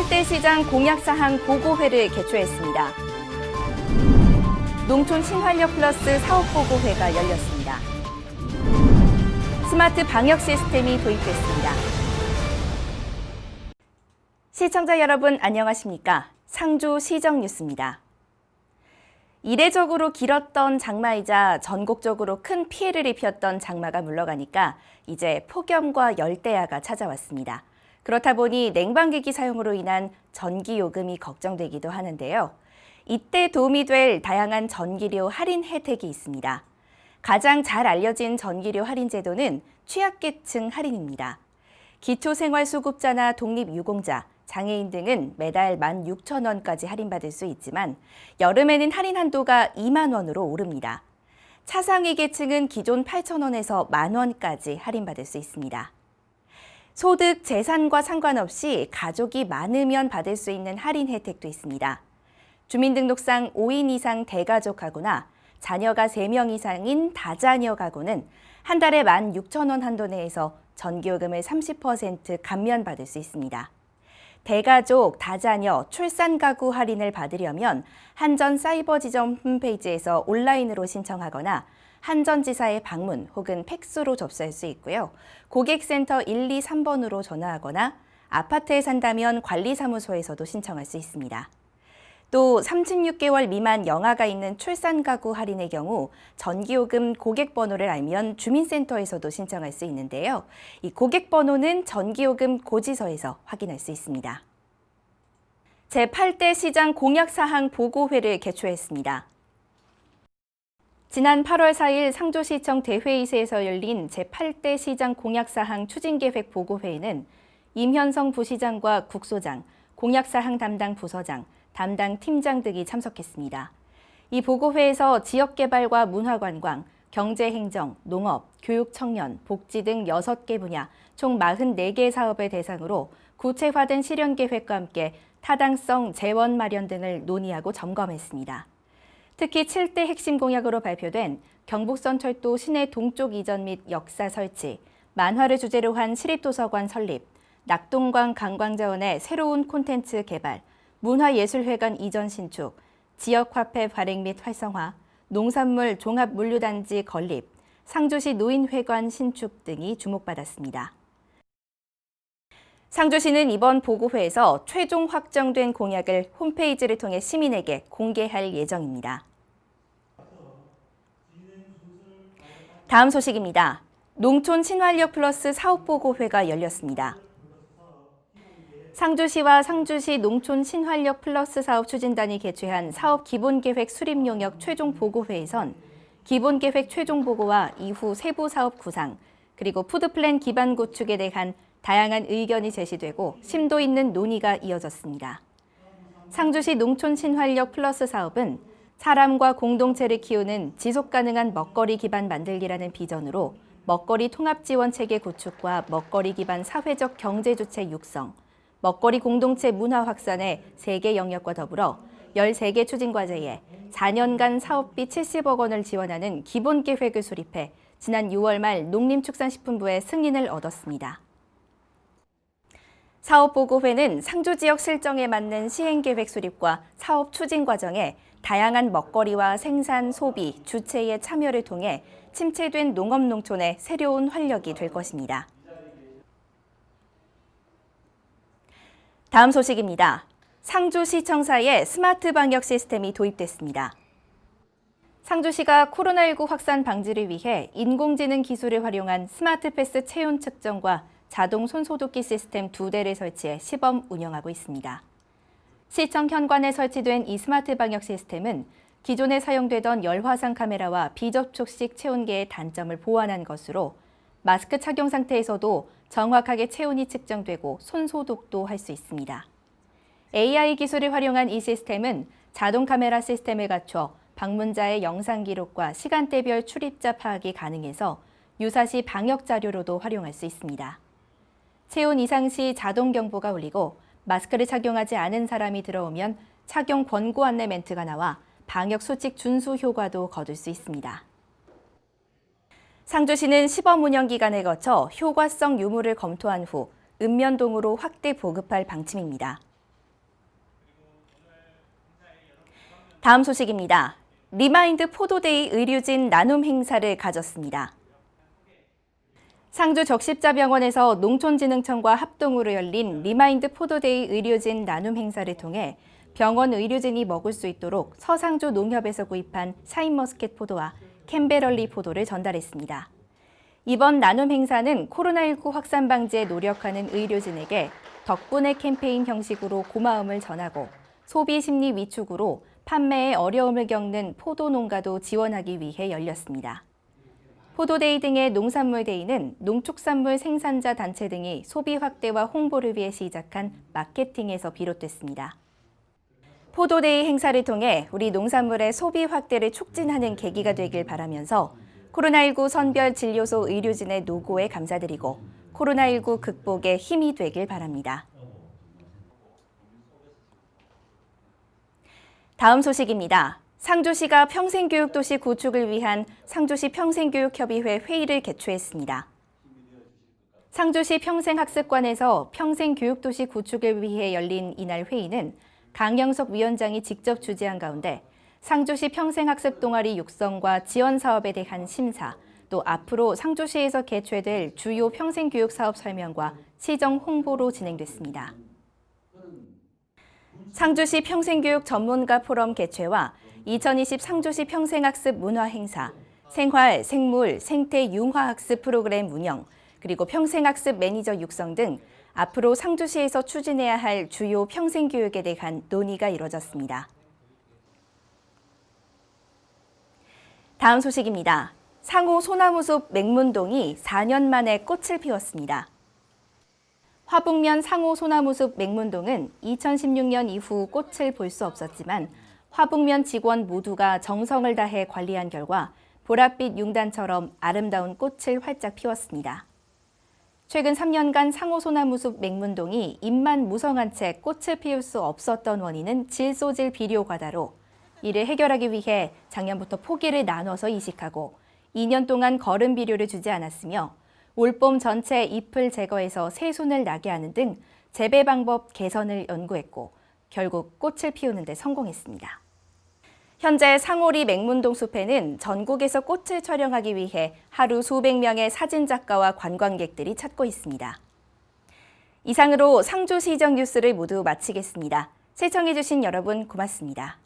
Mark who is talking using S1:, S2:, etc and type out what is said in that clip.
S1: 제8대 시장 공약사항 보고회를 개최했습니다. 농촌 신활력 플러스 사업보고회가 열렸습니다. 스마트 방역 시스템이 도입됐습니다. 시청자 여러분 안녕하십니까? 상주 시정뉴스입니다. 이례적으로 길었던 장마이자 전국적으로 큰 피해를 입혔던 장마가 물러가니까 이제 폭염과 열대야가 찾아왔습니다. 그렇다 보니 냉방기기 사용으로 인한 전기요금이 걱정되기도 하는데요. 이때 도움이 될 다양한 전기료 할인 혜택이 있습니다. 가장 잘 알려진 전기료 할인 제도는 취약계층 할인입니다. 기초생활수급자나 독립유공자, 장애인 등은 매달 16,000원까지 할인받을 수 있지만 여름에는 할인 한도가 2만 원으로 오릅니다. 차상위 계층은 기존 8,000원에서 10,000원까지 할인받을 수 있습니다. 소득, 재산과 상관없이 가족이 많으면 받을 수 있는 할인 혜택도 있습니다. 주민등록상 5인 이상 대가족 가구나 자녀가 3명 이상인 다자녀 가구는 한 달에 16,000원 한도 내에서 전기요금을 30% 감면받을 수 있습니다. 대가족, 다자녀, 출산 가구 할인을 받으려면 한전사이버지점 홈페이지에서 온라인으로 신청하거나 한전지사에 방문 혹은 팩스로 접수할 수 있고요. 고객센터 123번으로 전화하거나 아파트에 산다면 관리사무소에서도 신청할 수 있습니다. 또 36개월 미만 영아가 있는 출산 가구 할인의 경우 전기요금 고객번호를 알면 주민센터에서도 신청할 수 있는데요. 이 고객번호는 전기요금 고지서에서 확인할 수 있습니다. 제8대 시장 공약사항 보고회를 개최했습니다. 지난 8월 4일 상주시청 대회의실에서 열린 제8대 시장 공약사항 추진계획 보고회에는 임현성 부시장과 국소장, 공약사항 담당 부서장, 담당 팀장 등이 참석했습니다. 이 보고회에서 지역개발과 문화관광, 경제행정, 농업, 교육 청년, 복지 등 6개 분야 총 44개 사업을 대상으로 구체화된 실현계획과 함께 타당성, 재원 마련 등을 논의하고 점검했습니다. 특히 7대 핵심 공약으로 발표된 경북선철도 시내 동쪽 이전 및 역사 설치, 만화를 주제로 한 시립도서관 설립, 낙동강 관광자원의 새로운 콘텐츠 개발, 문화예술회관 이전 신축, 지역화폐 발행 및 활성화, 농산물 종합물류단지 건립, 상주시 노인회관 신축 등이 주목받았습니다. 상주시는 이번 보고회에서 최종 확정된 공약을 홈페이지를 통해 시민에게 공개할 예정입니다. 다음 소식입니다. 농촌 신활력 플러스 사업보고회가 열렸습니다. 상주시와 상주시 농촌 신활력 플러스 사업 추진단이 개최한 사업 기본계획 수립 용역 최종 보고회에선 기본계획 최종 보고와 이후 세부 사업 구상, 그리고 푸드플랜 기반 구축에 대한 다양한 의견이 제시되고 심도 있는 논의가 이어졌습니다. 상주시 농촌 신활력 플러스 사업은 사람과 공동체를 키우는 지속가능한 먹거리 기반 만들기라는 비전으로 먹거리 통합지원 체계 구축과 먹거리 기반 사회적 경제 주체 육성, 먹거리 공동체 문화 확산의 3개 영역과 더불어 13개 추진과제에 4년간 사업비 70억 원을 지원하는 기본계획을 수립해 지난 6월 말 농림축산식품부의 승인을 얻었습니다. 사업보고회는 상주 지역 실정에 맞는 시행계획 수립과 사업 추진 과정에 다양한 먹거리와 생산, 소비, 주체의 참여를 통해 침체된 농업농촌의 새로운 활력이 될 것입니다. 다음 소식입니다. 상주시청사에 스마트 방역 시스템이 도입됐습니다. 상주시가 코로나19 확산 방지를 위해 인공지능 기술을 활용한 스마트 패스 체온 측정과 자동 손소독기 시스템 2대를 설치해 시범 운영하고 있습니다. 시청 현관에 설치된 이 스마트 방역 시스템은 기존에 사용되던 열화상 카메라와 비접촉식 체온계의 단점을 보완한 것으로 마스크 착용 상태에서도 정확하게 체온이 측정되고 손소독도 할 수 있습니다. AI 기술을 활용한 이 시스템은 자동 카메라 시스템을 갖춰 방문자의 영상 기록과 시간대별 출입자 파악이 가능해서 유사시 방역 자료로도 활용할 수 있습니다. 체온 이상 시 자동 경보가 울리고 마스크를 착용하지 않은 사람이 들어오면 착용 권고 안내 멘트가 나와 방역 수칙 준수 효과도 거둘 수 있습니다. 상주시는 시범 운영 기간을 거쳐 효과성 유무를 검토한 후 읍면동으로 확대 보급할 방침입니다. 다음 소식입니다. 리마인드 포도데이 의료진 나눔 행사를 가졌습니다. 상주 적십자병원에서 농촌진흥청과 합동으로 열린 리마인드 포도데이 의료진 나눔 행사를 통해 병원 의료진이 먹을 수 있도록 서상주 농협에서 구입한 샤인머스켓 포도와 캠베럴리 포도를 전달했습니다. 이번 나눔 행사는 코로나19 확산 방지에 노력하는 의료진에게 덕분에 캠페인 형식으로 고마움을 전하고 소비 심리 위축으로 판매에 어려움을 겪는 포도 농가도 지원하기 위해 열렸습니다. 포도데이 등의 농산물데이는 농축산물 생산자 단체 등이 소비 확대와 홍보를 위해 시작한 마케팅에서 비롯됐습니다. 포도데이 행사를 통해 우리 농산물의 소비 확대를 촉진하는 계기가 되길 바라면서 코로나19 선별 진료소 의료진의 노고에 감사드리고 코로나19 극복에 힘이 되길 바랍니다. 다음 소식입니다. 상주시가 평생교육도시 구축을 위한 상주시 평생교육협의회 회의를 개최했습니다. 상주시 평생학습관에서 평생교육도시 구축을 위해 열린 이날 회의는 강영석 위원장이 직접 주재한 가운데 상주시 평생학습 동아리 육성과 지원 사업에 대한 심사, 또 앞으로 상주시에서 개최될 주요 평생교육 사업 설명과 시정 홍보로 진행됐습니다. 상주시 평생교육 전문가 포럼 개최와 2020 상주시 평생학습 문화행사, 생활, 생물, 생태 융화학습 프로그램 운영, 그리고 평생학습 매니저 육성 등 앞으로 상주시에서 추진해야 할 주요 평생교육에 대한 논의가 이뤄졌습니다. 다음 소식입니다. 상호 소나무숲 맹문동이 4년 만에 꽃을 피웠습니다. 화북면 상호 소나무숲 맹문동은 2016년 이후 꽃을 볼 수 없었지만 화북면 직원 모두가 정성을 다해 관리한 결과 보랏빛 융단처럼 아름다운 꽃을 활짝 피웠습니다. 최근 3년간 상호 소나무숲 맹문동이 잎만 무성한 채 꽃을 피울 수 없었던 원인은 질소질 비료 과다로 이를 해결하기 위해 작년부터 포기를 나눠서 이식하고 2년 동안 거름 비료를 주지 않았으며 올봄 전체 잎을 제거해서 새순을 나게 하는 등 재배 방법 개선을 연구했고 결국 꽃을 피우는 데 성공했습니다. 현재 상호리 맹문동 숲에는 전국에서 꽃을 촬영하기 위해 하루 수백 명의 사진작가와 관광객들이 찾고 있습니다. 이상으로 상주시정 뉴스를 모두 마치겠습니다. 시청해주신 여러분 고맙습니다.